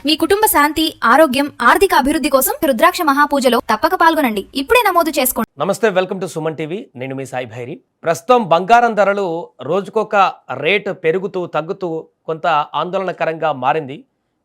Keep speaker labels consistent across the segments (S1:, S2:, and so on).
S1: మీ కుటుంబ శాంతి, ఆరోగ్యం, ఆర్థిక అభివృద్ధి కోసం రుద్రాక్ష మహాపూజలో తప్పక పాల్గొనండి. ఇప్పుడే నమోదు చేసుకోండి.
S2: నమస్తే, వెల్కమ్ టు సుమన్ టీవీ. నేను మీ సాయి భైరి. ప్రస్తుతం బంగారం ధరలు రోజుకొక రేటు పెరుగుతూ తగ్గుతూ కొంత ఆందోళనకరంగా మారింది.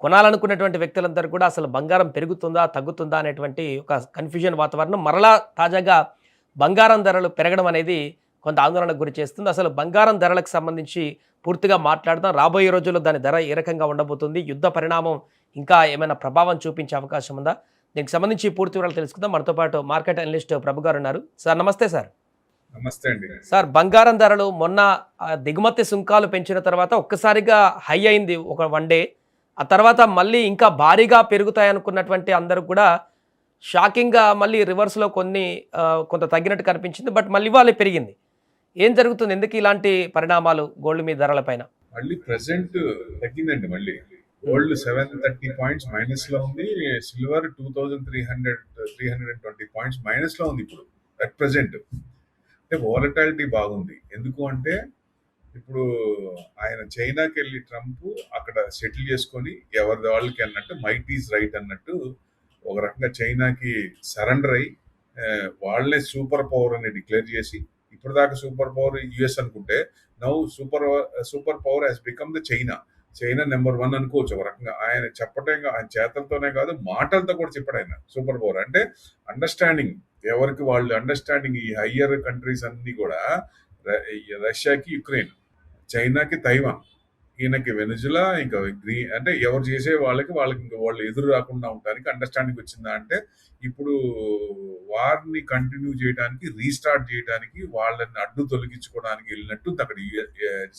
S2: కొనాలనుకున్నటువంటి వ్యక్తులందరూ కూడా అసలు బంగారం పెరుగుతుందా తగ్గుతుందా అనేటువంటి ఒక కన్ఫ్యూజన్ వాతావరణం మరలా తాజాగా బంగారం ధరలు పెరగడం అనేది కొంత ఆందోళనకు గురి చేస్తుంది. అసలు బంగారం ధరలకు సంబంధించి పూర్తిగా మాట్లాడదాం. రాబోయే రోజుల్లో దాని ధర ఏ రకంగా ఉండబోతుంది, యుద్ధ పరిణామం ఇంకా ఏమైనా ప్రభావం చూపించే అవకాశం ఉందా, దీనికి సంబంధించి పూర్తి వివరాలు తెలుసుకుందాం. మనతో పాటు మార్కెట్ అనలిస్ట్ ప్రభు గారు ఉన్నారు. సార్ నమస్తే. సార్
S3: నమస్తే అండి.
S2: సార్, బంగారం ధరలు మొన్న దిగుమతి సుంకాలు పెంచిన తర్వాత ఒక్కసారిగా హై అయింది ఒక వన్ డే. ఆ తర్వాత మళ్ళీ ఇంకా భారీగా పెరుగుతాయనుకున్నటువంటి అందరూ కూడా షాకింగ్గా మళ్ళీ రివర్స్లో కొంత తగ్గినట్టు కనిపించింది. బట్ మళ్ళీ ఇవాళ పెరిగింది. ఏం జరుగుతుంది? ఎందుకు ఇలాంటి పరిణామాలు గోల్డ్ మీద ధరలపైన?
S3: మళ్ళీ ప్రెసెంట్ తగ్గిందండి. మళ్ళీ గోల్డ్ 730 పాయింట్స్ మైనస్ లో ఉంది. సిల్వర్ 2320 పాయింట్స్ మైనస్ లో ఉంది ఇప్పుడు అట్ ప్రెసెంట్. అంటే వాలటాలిటీ బాగుంది. ఎందుకు అంటే ఇప్పుడు ఆయన చైనాకి వెళ్ళి ట్రంప్ అక్కడ సెటిల్ చేసుకొని ఎవరి వాళ్ళకి అన్నట్టు మైట్ ఈజ్ రైట్ అన్నట్టు ఒక రకంగా చైనాకి సరెండర్ అయ్యి వాళ్ళనే సూపర్ పవర్ అని డిక్లేర్ చేసి, ఇప్పటిదాకా సూపర్ పవర్ యుఎస్ అనుకుంటే now super power has become the China number 1 అనుకోవచ్చు ఒక రకంగా. ఆయన చెప్పటం ఆయన చేతలతోనే కాదు, మాటలతో కూడా చెప్పాడు ఆయన సూపర్ పవర్. అంటే అండర్స్టాండింగ్, ఎవరికి వాళ్ళు అండర్స్టాండింగ్. ఈ హయ్యర్ కంట్రీస్ అన్ని కూడా రష్యాకి యుక్రెయిన్, చైనాకి తైవాన్, ఈయనకి వెనుజులా, ఇంకా అంటే ఎవరు చేసే వాళ్ళకి ఇంకా వాళ్ళు ఎదురు రాకుండా ఉండడానికి అండర్స్టాండింగ్ వచ్చిందా అంటే ఇప్పుడు వార్ని కంటిన్యూ చేయడానికి, రీస్టార్ట్ చేయడానికి, వాళ్ళని అడ్డు తొలగించుకోవడానికి వెళ్ళినట్టు అక్కడ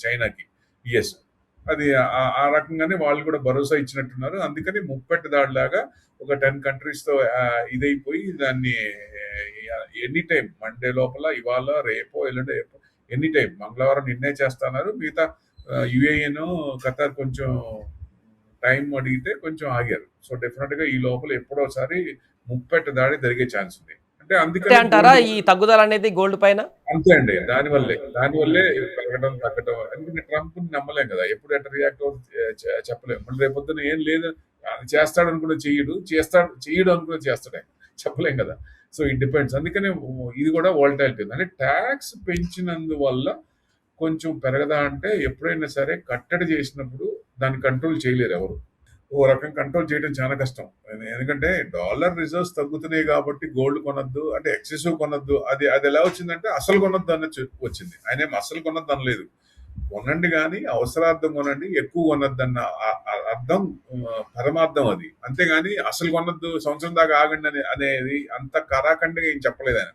S3: చైనాకి యుఎస్. అది ఆ రకంగానే వాళ్ళు కూడా భరోసా ఇచ్చినట్టున్నారు. అందుకని ముప్పెట్టు దాడిలాగా ఒక 10 కంట్రీస్తో ఇదైపోయి దాన్ని ఎనీ టైం మండే లోపల, ఇవాళ రేపో ఎల్లుండో ఎనీ టైం మంగళవారం నిర్ణయం చేస్తున్నారు. మిగతా యుఏఈను ఖతార్ కొంచెం టైం అడిగితే కొంచెం ఆగారు. సో డెఫినెట్ గా ఈ లోపల ఎప్పుడోసారి ముప్పెట్టు దాడి జరిగే ఛాన్స్ ఉంది. అంటే అందుకని
S2: అంటారా ఈ తగ్గుదల అనేది గోల్డ్ పైన?
S3: అంతే అండి. దానివల్లే పెరగడం తగ్గడం. ఎందుకంటే ట్రంప్ నమ్మలేం కదా, ఎప్పుడు ఎట్లా రియాక్ట్ చెప్పలేము. మళ్ళీ రేపొద్దున ఏం లేదు, చేస్తాడు అనుకున్న చేయడు అనుకున్న చేస్తాడే, చెప్పలేం కదా. So it depends. అందుకనే ఇది కూడా వాలటాలిటీ. అంటే ట్యాక్స్ పెంచినందువల్ల కొంచెం పెరగదా అంటే ఎప్పుడైనా సరే కట్టడి చేసినప్పుడు దాన్ని కంట్రోల్ చేయలేరు ఎవరు. ఓ రకం కంట్రోల్ చేయడం చాలా కష్టం. ఎందుకంటే డాలర్ రిజర్వ్స్ తగ్గుతున్నాయి కాబట్టి గోల్డ్ కొనొద్దు అంటే ఎక్సెసివ్ కొనొద్దు. అది ఎలా వచ్చిందంటే అసలు కొనొద్దు అన్న వచ్చింది. ఆయన ఏం అసలు కొనొద్దు అనలేదు. కొనండి కానీ అవసరార్థం కొనండి, ఎక్కువ కొనొద్దు అన్న అర్థం, పరమార్థం అది. అంతేగాని అసలు కొనొద్దు, సంవత్సరం దాకా ఆగండి అనేది అంత కరాఖండిగా ఏం చెప్పలేదు ఆయన.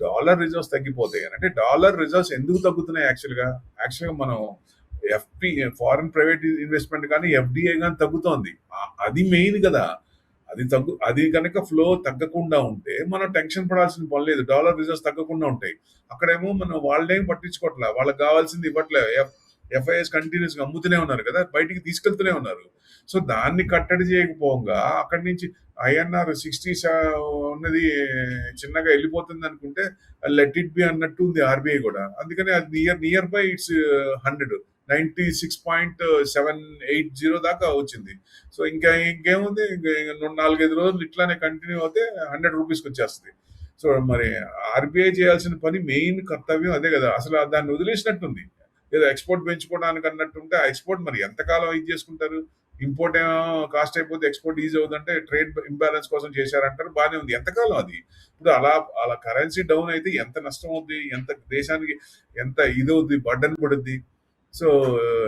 S3: డాలర్ రిజర్వ్స్ తగ్గిపోతాయి అంటే డాలర్ రిజర్వ్స్ ఎందుకు తగ్గుతున్నాయి? యాక్చువల్గా మనం ఫారిన్ ప్రైవేట్ ఇన్వెస్ట్మెంట్ కానీ ఎఫ్డిఐ కానీ తగ్గుతోంది. అది మెయిన్ కదా. అది కనుక ఫ్లో తగ్గకుండా ఉంటే మనం టెన్షన్ పడాల్సిన పని లేదు. డాలర్ రిజర్వ్స్ తగ్గకుండా ఉంటాయి. అక్కడేమో మనం వాళ్ళేం పట్టించుకోవట్లే, వాళ్ళకి కావాల్సింది ఇవ్వట్లే. ఎఫ్ఐఎస్ కంటిన్యూస్ గా అమ్ముతూనే ఉన్నారు కదా, బయటికి తీసుకెళ్తూనే ఉన్నారు. సో దాన్ని కట్టడి చేయకపోగా అక్కడి నుంచి ఐఎన్ఆర్ 60 ఉన్నది చిన్నగా వెళ్ళిపోతుంది అనుకుంటే లెట్ ఇట్ బి అన్నట్టు ఉంది ఆర్బీఐ కూడా. అందుకని అది నియర్ బై ఇట్స్ 100, 96.780 దాకా వచ్చింది. సో ఇంకేముంది, 4-5 రోజులు ఇట్లానే కంటిన్యూ అవుతే 100 రూపీస్కి వచ్చేస్తుంది. సో మరి ఆర్బీఐ చేయాల్సిన పని, మెయిన్ కర్తవ్యం అదే కదా. అసలు దాన్ని వదిలేసినట్టుంది. ఏదో ఎక్స్పోర్ట్ పెంచుకోవడానికి అన్నట్టుంటే ఆ ఎక్స్పోర్ట్ మరి ఎంతకాలం ఇది చేసుకుంటారు? ఇంపోర్ట్ ఏమో కాస్ట్ అయిపోతే ఎక్స్పోర్ట్ ఈజీ అవుతుందంటే ట్రేడ్ ఇంబ్యాలెన్స్ కోసం చేశారంటారు, బాగానే ఉంది. ఎంతకాలం అది? ఇప్పుడు అలా కరెన్సీ డౌన్ అయితే ఎంత నష్టం అవుద్ది, ఎంత దేశానికి ఎంత ఇదవుద్ది, బర్డన్ పడుద్ది. సో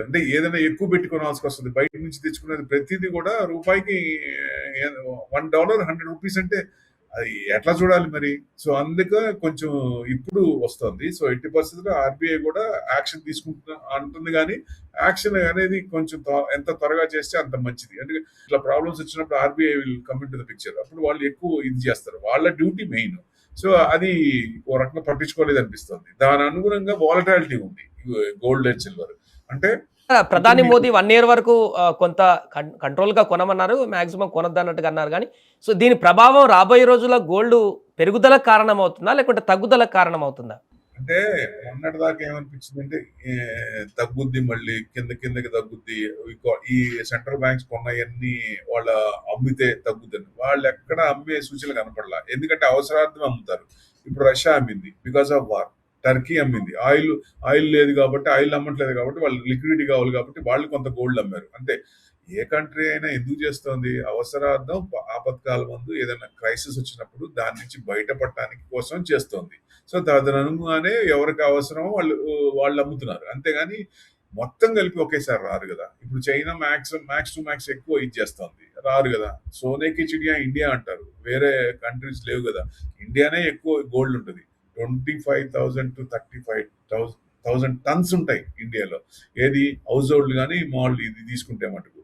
S3: అంటే ఏదైనా ఎక్కువ పెట్టుకోవాల్సి వస్తుంది. బయట నుంచి తెచ్చుకునేది ప్రతిదీ కూడా రూపాయికి $1 100 రూపీస్ అంటే అది ఎట్లా చూడాలి మరి? సో అందుకే కొంచెం ఇప్పుడు వస్తుంది. సో 80% ఆర్బీఐ కూడా యాక్షన్ అంటుంది. కానీ యాక్షన్ అనేది కొంచెం ఎంత త్వరగా చేస్తే అంత మంచిది. ఎందుకంటే ఇట్లా ప్రాబ్లమ్స్ వచ్చినప్పుడు RBI will come in to the picture. అప్పుడు వాళ్ళు ఎక్కువ ఇది చేస్తారు, వాళ్ళ డ్యూటీ మెయిన్. సో అది ఓ రకంగా పట్టించుకోలేదు అనిపిస్తుంది. దాని అనుగుణంగా వాలటాలిటీ ఉంది గోల్డ్ అండ్ సిల్వర్. అంటే
S2: ప్రధాని మోదీ 1 year వరకు కొంత కంట్రోల్ గా కొనమన్నారు, మాక్సిమం కొనద్దు అన్నట్టుగా అన్నారు. కానీ సో దీని ప్రభావం రాబోయే రోజుల్లో గోల్డ్ పెరుగుదల కారణం అవుతుందా లేకుంటే తగ్గుదల కారణం అవుతుందా?
S3: అంటే మొన్నటిదాకా ఏమనిపించిందంటే తగ్గుద్ది, మళ్ళీ కిందకి తగ్గుద్ది, ఈ సెంట్రల్ బ్యాంక్స్ కొన్నాయన్నీ వాళ్ళ అమ్మితే తగ్గుద్దని. వాళ్ళు ఎక్కడ అమ్మే సూచనలు కనపడలా, ఎందుకంటే అవసరార్థం అమ్ముతారు. ఇప్పుడు రష్యా అమ్మింది బికాస్ ఆఫ్ వార్, టర్కీ అమ్మింది, ఆయిల్ లేదు కాబట్టి, ఆయిల్ అమ్మట్లేదు కాబట్టి, వాళ్ళు లిక్విడిటీ కావాలి కాబట్టి వాళ్ళు కొంత గోల్డ్ అమ్మారు అంతే. ఏ కంట్రీ అయినా ఎందుకు చేస్తోంది? అవసరార్థం, ఆపత్కాల ముందు ఏదైనా క్రైసిస్ వచ్చినప్పుడు దాని నుంచి బయటపడటానికి కోసం చేస్తోంది. సో తదనుగుణంగానే ఎవరికి అవసరమో వాళ్ళు అమ్ముతున్నారు, అంతేగాని మొత్తం కలిపి ఒకేసారి రారు కదా. ఇప్పుడు చైనా మ్యాక్స్ టు మ్యాక్స్ ఎక్కువ ఇచ్చేస్తోంది, రారు కదా. సోనేకి చిడియా ఇండియా అంటారు, వేరే కంట్రీస్ లేవు కదా. ఇండియానే ఎక్కువ గోల్డ్ ఉంటుంది, 25,000 to 35,000 టన్స్ ఉంటాయి ఇండియాలో. ఏది హౌస్ హోల్డ్ కానీ మాల్ ఇది తీసుకుంటే మటుకు.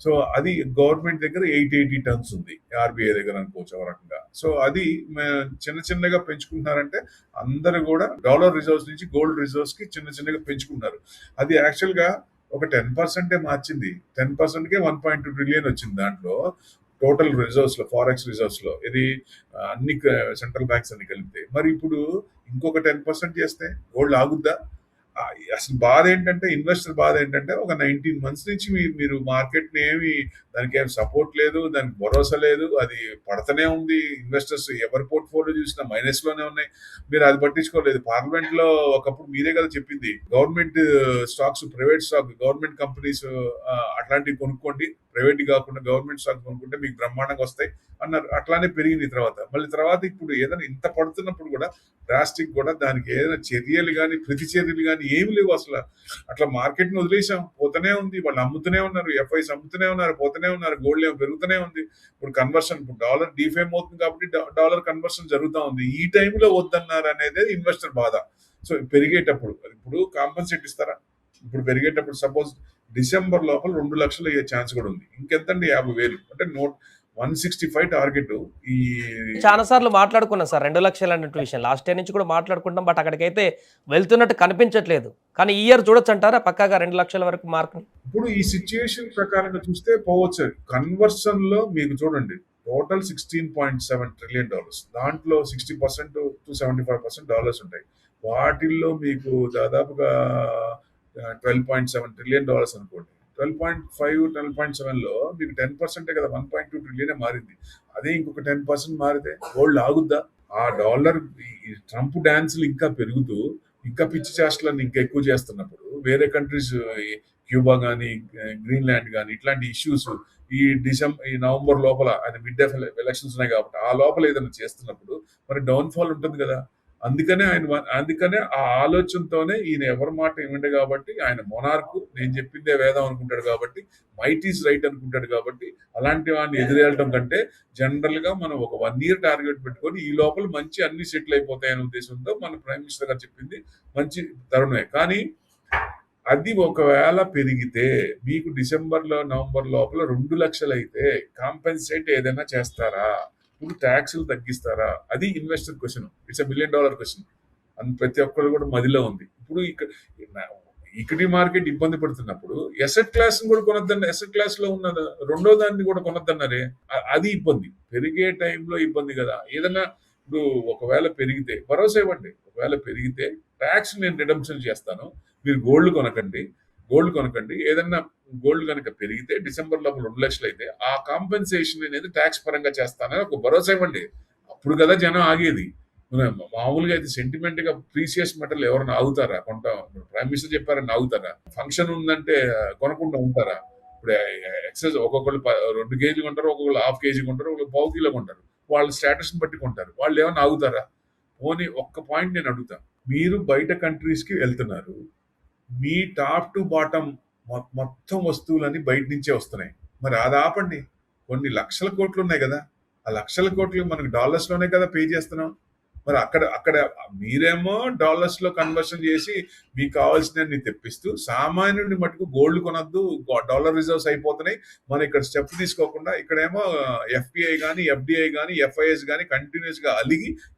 S3: సో అది గవర్నమెంట్ దగ్గర 880 టన్స్ ఉంది, ఆర్బీఐ దగ్గర అనుకోవచ్చు ఒక రకంగా. సో అది చిన్నగా పెంచుకుంటున్నారంటే అందరూ కూడా డాలర్ రిజర్వ్స్ నుంచి గోల్డ్ రిజర్వ్స్ కి చిన్నగా పెంచుకుంటున్నారు. అది యాక్చువల్ గా ఒక 10% మార్చింది, 10%కే 1.2 ట్రిలియన్ వచ్చింది దాంట్లో టోటల్ రిజర్వ్స్ లో, ఫారెక్స్ రిజర్వ్స్ లో. ఇది అన్ని సెంట్రల్ బ్యాంక్స్ అన్ని కలిపితే. మరి ఇప్పుడు ఇంకొక 10% చేస్తే గోల్డ్ ఆగుద్దా? అసలు బాధ ఏంటంటే, ఇన్వెస్టర్ బాధ ఏంటంటే, ఒక 19 months నుంచి మీరు మార్కెట్ ని దానికి ఏమి సపోర్ట్ లేదు, దానికి భరోసా లేదు, అది పడతనే ఉంది. ఇన్వెస్టర్స్ ఎవరి పోర్ట్ఫోలియో చూసినా మైనస్ లోనే ఉన్నాయి. మీరు అది పట్టించుకోలేదు. పార్లమెంట్ లో ఒకప్పుడు మీరే కదా చెప్పింది, government stocks, private stock, government companies అట్లాంటివి కొనుక్కోండి, ప్రైవేట్ కాకుండా గవర్నమెంట్ స్టాక్ కొనుక్కుంటే మీకు బ్రహ్మాండంగా వస్తాయి అన్నారు. అట్లానే పెరిగింది. తర్వాత ఇప్పుడు ఏదైనా ఇంత పడుతున్నప్పుడు కూడా డ్రాస్టిక్ కూడా దానికి ఏదైనా చర్యలు కానీ, ప్రతి చర్యలు కానీ ఏమి లేవు అసలు. అట్లా మార్కెట్ ని వదిలేసాం, పోతూనే ఉంది. వాళ్ళు అమ్ముతూనే ఉన్నారు, ఎఫ్ఐస్ అమ్ముతూనే ఉన్నారు, పోతూనే ఉన్నారు. గోల్డ్ ఏమో పెరుగుతూనే ఉంది. ఇప్పుడు కన్వర్షన్, ఇప్పుడు డాలర్ డిఫేమ్ అవుతుంది కాబట్టి డాలర్ కన్వర్షన్ జరుగుతూ ఉంది. ఈ టైంలో వద్దన్నారు అనేది ఇన్వెస్టర్ బాధ. సో పెరిగేటప్పుడు ఇప్పుడు కాంపన్సేట్ ఇస్తారా? ఇప్పుడు పెరిగేటప్పుడు సపోజ్ డిసెంబర్ లోపల 2 లక్షలు అయ్యే ఛాన్స్ కూడా ఉంది. ఇంకెంతండి, 50,000 అంటే 165 టార్గెట్. ఈ
S2: చాలా సార్లు మాట్లాడుకున్నాం సార్ 2 లక్షలు అన్నట్టు విషయం, లాస్ట్ ఇయర్ నుంచి కూడా మాట్లాడుకుంటాం. బట్ అక్కడికైతే వెళ్తున్నట్టు కనిపించట్లేదు. కానీ ఈ ఇయర్ చూడొచ్చు అంటారా పక్కాగా 2 లక్షల వరకు మార్క్?
S3: ఇప్పుడు ఈ సిచ్యుయేషన్ ప్రకారంగా చూస్తే పోవచ్చు. కన్వర్షన్ లో మీకు చూడండి, టోటల్ $16.7 ట్రిలియన్, దాంట్లో 60% to 75% డాలర్స్ ఉంటాయి. వాటిల్లో మీకు దాదాపుగా $12.7 ట్రిలియన్ అనుకోండి. 12.5, 12.7 లో మీకు 10% కదా, 1.2 ట్రిలియన్ మారింది. అదే ఇంకొక 10% మారితే గోల్డ్ ఆగుద్దా? ఆ డాలర్ ట్రంప్ డాన్సులు ఇంకా పెరుగుతూ, ఇంకా పిచ్చి చేష్టలను ఇంకా ఎక్కువ చేస్తున్నప్పుడు, వేరే కంట్రీస్, క్యూబా కానీ, గ్రీన్లాండ్ కానీ, ఇట్లాంటి ఇష్యూస్ ఈ నవంబర్ లోపల, ఆయన మిడ్ ఎలక్షన్స్ ఉన్నాయి కాబట్టి ఆ లోపల ఏదైనా చేస్తున్నప్పుడు మరి డౌన్ఫాల్ ఉంటుంది కదా. అందుకనే ఆ ఆలోచనతోనే ఈయన ఎవరి మాట ఏమిండే కాబట్టి, ఆయన మొనార్కు, నేను చెప్పిందే వేదం అనుకుంటాడు కాబట్టి, మైట్ ఈస్ రైట్ అనుకుంటాడు కాబట్టి, అలాంటి వాడిని ఎదురేయడం కంటే జనరల్ గా మనం ఒక 1 year టార్గెట్ పెట్టుకొని ఈ లోపల మంచి అన్ని సెటిల్ అయిపోతాయనే ఉద్దేశంతో మన ప్రైమ్ మినిస్టర్ గారు చెప్పింది మంచి తరుణమే. కానీ అది ఒకవేళ పెరిగితే మీకు డిసెంబర్లో, నవంబర్ లోపల 2 లక్షలు అయితే కాంపెన్సేట్ ఏదైనా చేస్తారా? ఇప్పుడు ట్యాక్సులు తగ్గిస్తారా? అది investor question. It's $1 million question. ప్రతి ఒక్కరు కూడా మదిలో ఉంది. ఇప్పుడు ఈక్విటీ మార్కెట్ ఇబ్బంది పడుతున్నప్పుడు ఎసెట్ క్లాస్ కూడా కొనొద్దన్న, ఎసెట్ క్లాస్ లో ఉన్న రెండో దాన్ని కూడా కొనొద్దన్నారే, అది ఇబ్బంది. పెరిగే టైంలో ఇబ్బంది కదా. ఏదన్నా ఇప్పుడు ఒకవేళ పెరిగితే భరోసా ఇవ్వండి, ఒకవేళ పెరిగితే ట్యాక్స్ నేను రిడమ్షన్ చేస్తాను, మీరు గోల్డ్ కొనకండి. ఏదన్నా గోల్డ్ కనుక పెరిగితే డిసెంబర్ లోపల 2 లక్షలు అయితే ఆ కాంపెన్సేషన్ అనేది ట్యాక్స్ పరంగా చేస్తానని ఒక భరోసా ఇవ్వండి. అప్పుడు కదా జనం ఆగేది. మామూలుగా అయితే సెంటిమెంట్ గా ప్రీసియస్ మెటల్ ఎవరైనా ఆగుతారా? ప్రైమ్ మినిస్టర్ చెప్పారని ఆగుతారా? ఫంక్షన్ ఉందంటే కొనకుండా ఉంటారా? ఇప్పుడు ఎక్సైజ్ ఒక్కొక్కరు 2 kg కొంటారు, ఒక్కొక్కరు 1/2 kg కొంటారు, ఒక్కొక్కరు 1/4 kilo కొంటారు. వాళ్ళ స్టేటస్ బట్టి కొంటారు. వాళ్ళు ఏమైనా ఆగుతారా? పోనీ ఒక్క పాయింట్ నేను అడుగుతాను, మీరు బయట కంట్రీస్ కి వెళ్తున్నారు, మీ టాప్ టు బాటమ్ మొత్తం వస్తువులన్నీ బయట నుంచే వస్తున్నాయి. మరి అది ఆపండి. కొన్ని లక్షల కోట్లు ఉన్నాయి కదా, ఆ లక్షల కోట్లు మనకి డాలర్స్ లోనే కదా పే చేస్తున్నాం. మరి అక్కడ మీరేమో డాలర్స్ లో కన్వర్షన్ చేసి మీకు కావాల్సినన్ని తెప్పిస్తూ, సామాన్యుడిని మటుకు గోల్డ్ కొనొద్దు, డాలర్ రిజర్వ్స్ అయిపోతున్నాయి, మనం ఇక్కడ స్టెప్ తీసుకోకుండా ఇక్కడేమో ఎఫ్పిఐ కానీ, ఎఫ్డిఐ కానీ, ఎఫ్ఐఎస్ కానీ కంటిన్యూస్ గా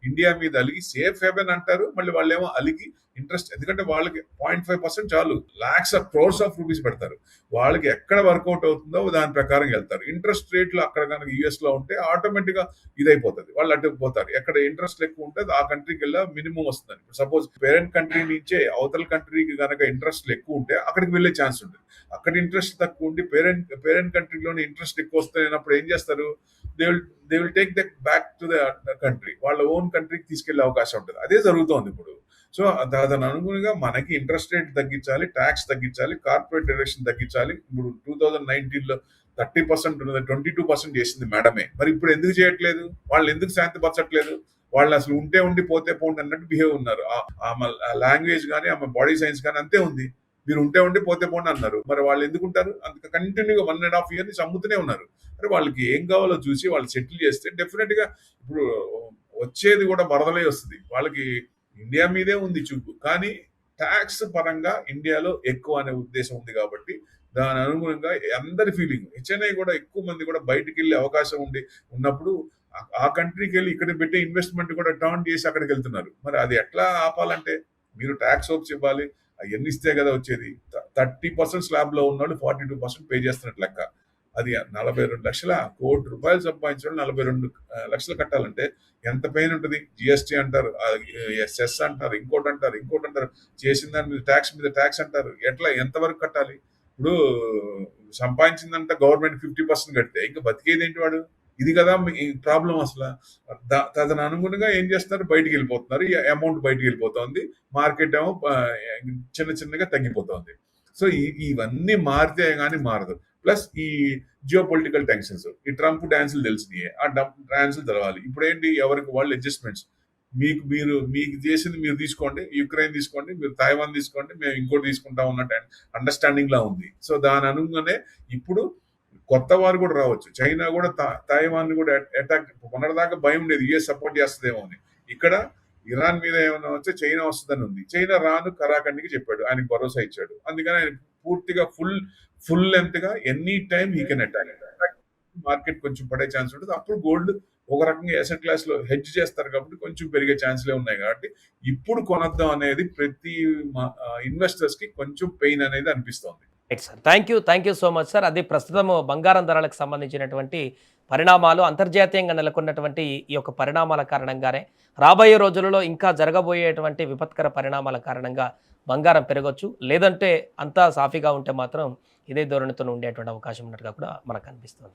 S3: ఇండియా మీద అలిగి సేఫ్ హెవెన్ అంటారు. మళ్ళీ వాళ్ళేమో అలిగి ఇంట్రెస్ట్, ఎందుకంటే వాళ్ళకి 0.5% చాలు, lakhs of crores of rupees పెడతారు. వాళ్ళకి ఎక్కడ వర్కౌట్ అవుతుందో దాని ప్రకారం వెళ్తారు. ఇంట్రెస్ట్ రేట్లు అక్కడ కనుక యుఎస్ లో ఉంటే ఆటోమేటిక్ గా ఇదైపోతుంది, వాళ్ళు అటు పోతారు. ఎక్కడ ఇంట్రెస్ట్ ఎక్కువ ఉంటే ఆ కంట్రీకి వెళ్ళా మినిమం వస్తుంది. సపోజ్ పేరెంట్ కంట్రీ నుంచే అవతల కంట్రీకి కనుక ఇంట్రెస్ట్ ఎక్కువ ఉంటే అక్కడికి వెళ్ళే ఛాన్స్ ఉంటుంది. అక్కడ ఇంట్రెస్ట్ తక్కువ ఉండి పేరెంట్ కంట్రీలోనే ఇంట్రెస్ట్ ఎక్కువ వస్తున్నప్పుడు ఏం చేస్తారు, they will take that back to the country, వాళ్ళ ఓన్ కంట్రీకి తీసుకెళ్లే అవకాశం ఉంటుంది. అదే జరుగుతోంది ఇప్పుడు. సో దాని అనుగుణంగా మనకి ఇంట్రెస్ట్ రేట్ తగ్గించాలి, ట్యాక్స్ తగ్గించాలి, కార్పొరేట్ డైరెక్షన్ తగ్గించాలి. ఇప్పుడు 2019లో 30% ఉన్నది 22% చేసింది మేడమే. మరి ఇప్పుడు ఎందుకు చేయట్లేదు, వాళ్ళు ఎందుకు శాంతిపరచట్లేదు? వాళ్ళు అసలు ఉంటే ఉండి పోతే పోండి అన్నట్టు బిహేవ్ ఉన్నారు. ఆమె లాంగ్వేజ్ కానీ ఆమె బాడీ సైన్స్ కానీ అంతే ఉంది. మీరు ఉంటే ఉండి పోతే పోండి అన్నారు. మరి వాళ్ళు ఎందుకు ఉంటారు? అంత కంటిన్యూగా 1.5 years నుంచి అమ్ముతూనే ఉన్నారు. మరి వాళ్ళకి ఏం కావాలో చూసి వాళ్ళు సెటిల్ చేస్తే డెఫినెట్ గా ఇప్పుడు వచ్చేది కూడా వరదలే వస్తుంది. వాళ్ళకి ఇండియా మీదే ఉంది చూపు, కానీ ట్యాక్స్ పరంగా ఇండియాలో ఎక్కువ అనే ఉద్దేశం ఉంది కాబట్టి దాని అనుగుణంగా అందరి ఫీలింగ్, హెచ్ఎన్ఐ కూడా ఎక్కువ మంది కూడా బయటికి వెళ్ళే అవకాశం ఉన్నప్పుడు ఆ కంట్రీకి వెళ్ళి ఇక్కడ పెట్టే ఇన్వెస్ట్మెంట్ కూడా టర్న్ చేసి అక్కడికి వెళ్తున్నారు. మరి అది ఎట్లా ఆపాలంటే మీరు ట్యాక్స్ హోప్స్ ఇవ్వాలి, అవన్నీ ఇస్తే కదా వచ్చేది. 30% స్లాబ్ లో ఉన్నవాళ్ళు 42% పే చేస్తున్నట్టు లెక్క. అది 42 లక్షల కోటి రూపాయలు సంపాదించడం 42 లక్షలు కట్టాలంటే ఎంత పెయిన్ ఉంటుంది. జిఎస్టీ అంటారు, సెస్ అంటారు, ఇంకోటి అంటారు, చేసిన దాని మీద ట్యాక్స్ అంటారు. ఎట్లా ఎంతవరకు కట్టాలి? ఇప్పుడు సంపాదించిందంతా గవర్నమెంట్ 50% కడితే ఇంకా బతికేది ఏంటి వాడు? ఇది కదా ప్రాబ్లం అసలు. తదను అనుగుణంగా ఏం చేస్తున్నారు, బయటికి వెళ్ళిపోతున్నారు, ఈ అమౌంట్ బయటికి వెళ్ళిపోతుంది, మార్కెట్ ఏమో చిన్నగా తగ్గిపోతుంది. సో ఇవన్నీ మారితే కానీ మారదు. ప్లస్ ఈ జియో పొలిటికల్ టెన్షన్స్, ఈ ట్రంప్ డాన్సులు తెలిసినాయి, ఆ డాన్సులు తెలవాలి. ఇప్పుడు ఏంటి, ఎవరికి వాళ్ళు అడ్జస్ట్మెంట్స్, మీకు చేసింది మీరు తీసుకోండి, యుక్రెయిన్ తీసుకోండి, మీరు తైవాన్ తీసుకోండి, మేము ఇంకోటి తీసుకుంటాం అన్నట్టు అండర్స్టాండింగ్ లా ఉంది. సో దాని అనుగుణనే ఇప్పుడు కొత్త వారు కూడా రావచ్చు. చైనా కూడా తైవాన్ కూడా అటాక్, మొన్నటిదాకా భయం ఉండేది యుఎస్ సపోర్ట్ చేస్తుందేమో అని. ఇక్కడ ఇరాన్ మీద ఏమైనా వస్తే చైనా వస్తుందని ఉంది. చైనా రాను కరాఖండికి చెప్పాడు, ఆయనకు భరోసా ఇచ్చాడు. అందుకని ఆయన పూర్తిగా ఫుల్ లెంత్ గా any time he can attack. Market కొంచెం పడే ఛాన్స్ ఉంటుంది. అప్పుడు గోల్డ్ ఒక రకంగా ఎసెట్ క్లాస్ లో హెడ్జ్ చేస్తారు కాబట్టి కొంచెం పెరిగే ఛాన్స్లే ఉన్నాయి. కాబట్టి ఇప్పుడు కొనద్దాం అనేది ప్రతి ఇన్వెస్టర్స్ కి కొంచెం పెయిన్ అనేది అనిపిస్తోంది.
S2: Right sir, thank you so much sir. అది ప్రస్తుతం బంగారం ధరలకు సంబంధించినటువంటి పరిణామాలు, అంతర్జాతీయంగా నెలకొన్నటువంటి ఈ యొక్క పరిణామాల కారణంగానే రాబోయే రోజులలో ఇంకా జరగబోయేటువంటి విపత్కర పరిణామాల కారణంగా బంగారం పెరగవచ్చు, లేదంటే అంతా సాఫీగా ఉంటే మాత్రం ఇదే ధోరణితో ఉండేటువంటి అవకాశం ఉన్నట్టుగా కూడా మనకు అనిపిస్తుంది.